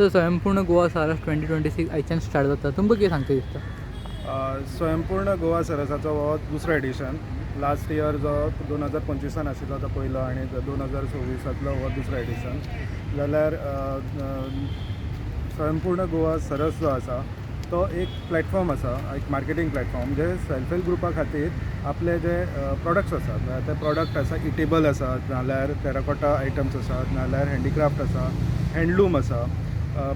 Sir स्वयंपूर्ण गोवा सरस 2026 आयच्यान स्टार्ट जाता तुमकां कितें सांगता दिसता? स्वयंपूर्ण गोवा सरसाचो हो दुसरो एडिशन. लास्ट इयर जो 2025 आशिल्लो तो पयलो आनी 2026 हो दुसरो एडिशन. जाल्यार स्वयंपूर्ण गोवा सरस जो आसा तो एक प्लॅटफॉर्म आसा, एक मार्केटींग प्लॅटफॉर्म जे सेल्फ हेल्प ग्रुपा खातीर आपले जे प्रॉडक्ट्स आसात ते प्रॉडक्ट आसा इटेबल आसात, नाल्यार टेराकोटा आयटम्स आसात, नाल्यार हँडीक्राफ्ट आसा, हँडलूम आसा,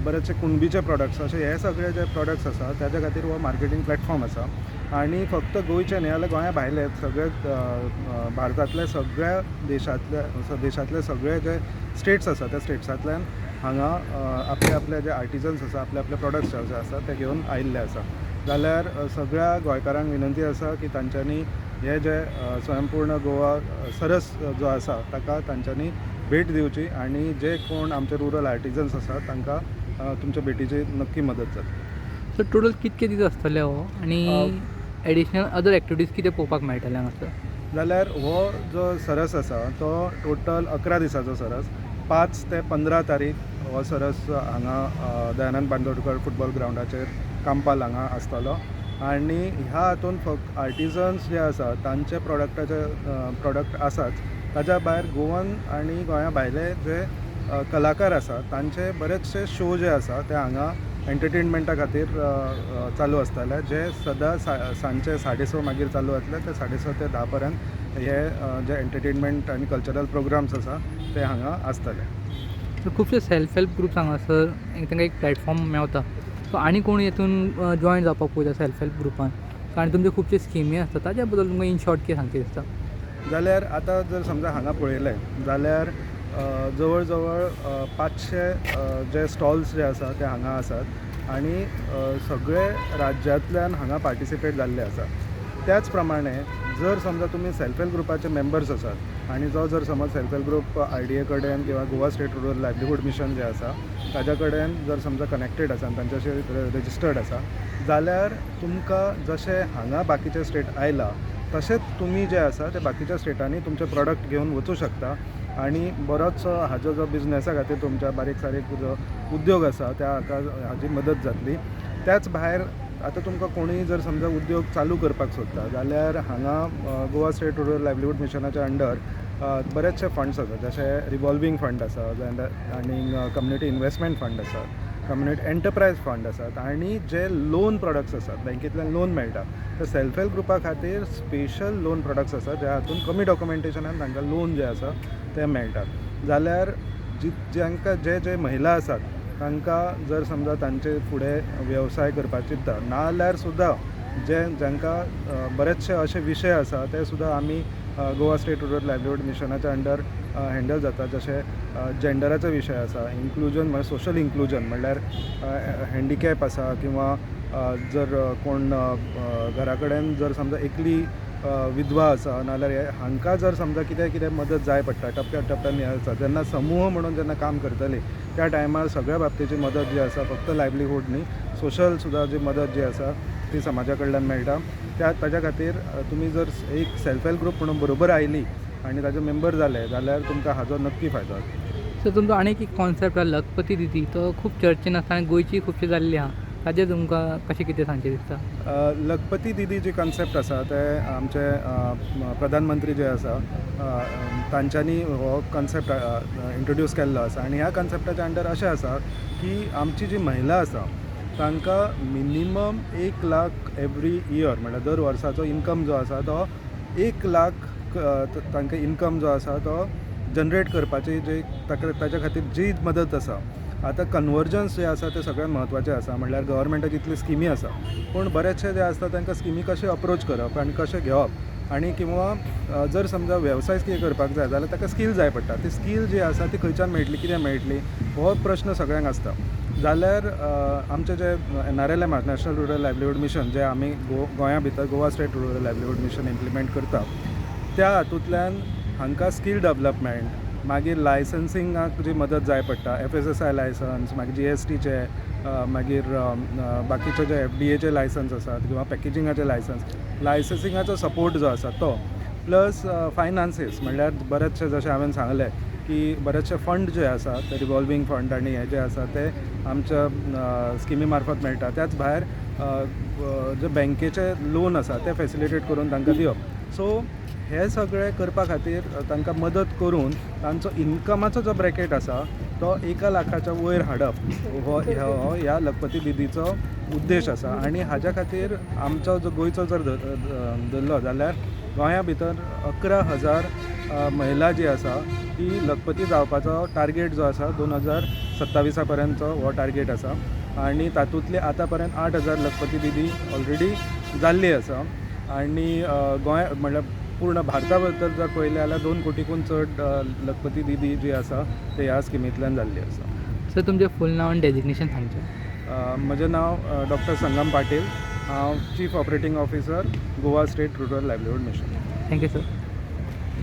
बरेचशे कुणबीचे प्रॉडक्ट्स अशे हे सगळे जे प्रॉडक्ट्स आसा त्याच्या खातीर हो मार्केटींग प्लॅटफॉर्म आसा. आनी फक्त गोंयचे न्ही जाल्यार गोंया भायले सगळे भारतांतले सगळ्या देशांतले सगळे जे स्टेट्स आसा त्या स्टेट्सांतल्यान हांगा आपले जे आर्टिजन्स आसा आपले प्रॉडक्ट्स जे आसा ते घेवन आयिल्ले आसा. जाल्यार सगळ्या गोंयकारांक विनंती आसा की तांच्यांनी हे जे स्वयंपूर्ण गोवा सरस जो आसा ताका तांच्यांनी भेट दिवची आनी जे कोण आमचे रुरल आर्टिजन्स आसा तांकां तुमच्या भेटीची नक्की मदत जातली. सर टोटल कितके दीस आसतले हो आनी एडिशनल अदर एक्टिविटीज कितें पळोवपाक मेळटलें हांगासर? जाल्यार हो जो सरस आसा तो टोटल 11 दिसांचो सरस. 5 ते 15 तारीख हो सरस हांगा दयानंद बांदोडकर फुटबॉल ग्रावंडाचेर कांपाल हांगा आसतलो. आनी ह्या हातून फक्त आर्टिजन्स जे आसा तांचे प्रॉडक्ट आसाच, ताच्या भायर गोवन आनी गोंया भायले जे कलाकार आसा तांचे बरेचशे शो जे आसा ते हांगा एंटरटेनमेंटा खातीर चालू आसतले, जे सदां सांजचे 6:30 मागीर चालू जातले ते 6:30 ते 10 पर्यंत हे जे एंटरटेनमेंट आनी कल्चरल प्रोग्राम्स आसा ते हांगा आसतले. सर खुबशे सेल्फ हेल्प ग्रुप्स हांगासर तांकां एक प्लॅटफॉर्म मेळटा, सो आनी कोण हितून जॉयन जावपाक पळयता सेल्फ हेल्प ग्रुपान कारण तुमचे खुबशे स्किमी आसता ताज्या बद्दल तुमकां इन शॉर्ट कितें सांगचें दिसता? जाल्यार आतां जर समजा हांगा पळयलें जाल्यार जवळ जवळ 500 जे स्टॉल्स जे आसा ते हांगा आसात आनी सगळे राज्यांतल्यान हांगा पार्टिसिपेट जाल्ले आसा. त्याच प्रमाणे जर समजा तुमी सेल्फ हेल्प ग्रुपाचे मेंबर्स आसात आनी जो जर समज सेल्फ हेल्प ग्रुप IDA कडेन किंवा Goa state rural livelihood mission जे आसा ताच्या कडेन जर समजा कनेक्टेड आसा आनी तांच्याशी रजिस्टर्ड आसा जाल्यार तुमकां जशें हांगा बाकीचे स्टेट आयला तशेंच तुमी जे आसा ते बाकीच्या स्टेटांनी तुमचे प्रॉडक्ट घेवन वचूं शकता आनी बरोचसो हाजो जो बिझनेसा खातीर तुमच्या बारीक सारीक जो उद्योग आसा त्या हाजी मदत जातली. त्याच भायर आतां तुमकां कोणूय जर समजा उद्योग चालू करपाक सोदता जाल्यार हांगा गोवा स्टेट रुरल लायव्हलीहूड मिशनाच्या अंडर बरेचशे फंड्स आसात, जशे रिवॉल्विंग फंड आसा आनी कम्युनिटी इन्वेस्टमेंट फंड आसा, कम्युनिटी एंटरप्रायज फंड आसात आनी जे लोन प्रॉडक्ट्स आसात बँकेंतल्यान लोन मेळटा ते सेल्फ हेल्प ग्रुपा खातीर स्पेशल लोन प्रॉडक्ट्स आसात ज्या हातून कमी डॉक्युमेंटेशनान तांकां लोन जे आसा ते मेळटात. जाल्यार जांकां जे महिला आसात तांकां जर समजा तांचे फुडें वेवसाय करपाक चिंतता नाल्यार सुद्दां जांकां बरेचशे अशे विशय आसा ते सुद्दां आमी गोवा स्टेट रुरल लायव्हलीहूड मिशनाच्या अंडर हँडल जाता, जशे जेंडराचो विशय आसा, इन्क्लुजन म्हणजे सोशल इन्क्लुजन म्हणल्यार हँडिकॅप आसा किंवा जर कोण घरा कडेन जर समजा एकली विधवा आसा नाल्यार हांकां जर समजा कितें मदत जाय पडटा टप्प्यान आसा जेन्ना समूह म्हणून जेन्ना काम करतली त्या टायमार सगळ्या बाबतीची मदत जी आसा फक्त लायव्हलीहूड न्ही सोशल सुद्दां जी मदत जी आसा ती समाजा कडल्यान मेळटा. ताच्या खातीर तुमी जर एक सेल्फ हेल्प ग्रुप म्हणून बरोबर आयली आनी ताजे मेंबर जाले जाल्यार तुमकां हाजो नक्की फायदो जाता. सर तुमचो आनीक एक कॉन्सेप्ट आसा लखपती दिदी, तो खूब चर्चेन आसा आनी गोंयची खुबशी जाल्ली आहा, ताजेर तुमकां कशें कितें सांगचें दिसता? लखपती दिदी जी कॉन्सेप्ट आसा ते आमचे प्रधानमंत्री जे आसा तांच्यांनी हो कॉन्सेप्ट इंट्रोड्यूस केल्लो आसा आनी ह्या कॉन्सेप्टाच्या अंडर अशें आसा की आमची जी महिला आसा तांकां मिनिमम 1 लाख एवरी इयर म्हणल्यार दर वर्साचो इनकम जो आसा तो 1 लाख तांकां इनकम जो आसा तो जनरेट करपाची जी ताच्या खातीर जी मदत आसा. आतां कन्वर्जन्स जे आसा ते सगळ्यात म्हत्वाचें आसा, म्हणल्यार गव्हर्मेंटाची इतली स्किमी आसा पूण बरेचशे जे आसता तांकां स्किमी कशें अप्रोच करप आनी कशें घेवप आनी किंवा जर समजा वेवसाय कितें करपाक जाय जाल्यार ताका स्कील जाय पडटा. ती स्कील जी आसा ती खंयच्यान मेळटली, कितें मेळटली हो प्रश्न सगळ्यांक आसता. जाल्यार आमचे जे NRLM national rural livelihood mission जे आमी गोंया भितर Goa state rural livelihood mission implement करता त्या हातूंतल्यान हांकां स्कील डेवलपमेंट मागीर लायसन्सिंगाक जी मदत जाय पडटा, FSSAI लायसन्स, मागीर GSTचे, मागीर बाकीचे जे FDA लायसन्स आसात किंवा पॅकेजिंगाचे लायसन्सिंगाचो सपोर्ट जो आसा तो प्लस फायनान्सीस म्हणल्यार बरेचशे जशें हांवें सांगलें की बरेचशे फंड जे आसा ते रिवॉल्विंग फंड आनी हे जे आसा ते आमच्या स्किमी मार्फत मेळटा. त्याच भायर जे बँकेचे लोन आसा ते फॅसिलिटेट करून तांकां दिवप. सो हे सगळे करपा खातीर तांकां मदत करून तांचो इनकमाचो जो ब्रॅकेट आसा तो 1 लाखाच्या वयर हाडप हो ह्या लखपती दिदीचो उद्देश आसा. आनी हाज्या खातीर आमचो जो गोंयचो जर धरलो जाल्यार गोंया भितर 11,000 महिला जी आसा ती लखपती जावपाचो टार्गेट जो आसा 2027 पर्यंतचो हो टार्गेट आसा. आनी तातूंतले आतां पर्यंत 8,000 लखपती दिदी ऑलरेडी जाल्ली आसा. आनी गोंय म्हणल्यार पूर्ण भारता बद्दल जर पळयलें जाल्यार 2 कोटीकून चड लखपती दिदी जी आसा ते ह्या स्किमींतल्यान जाल्ली आसा. सर तुमचें फूल नांव आनी डेजिग्नेशन सांगचें. म्हजें नांव डॉक्टर संगम पाटील. हांव chief operating officer Goa state rural livelihood mission. Thank you sir.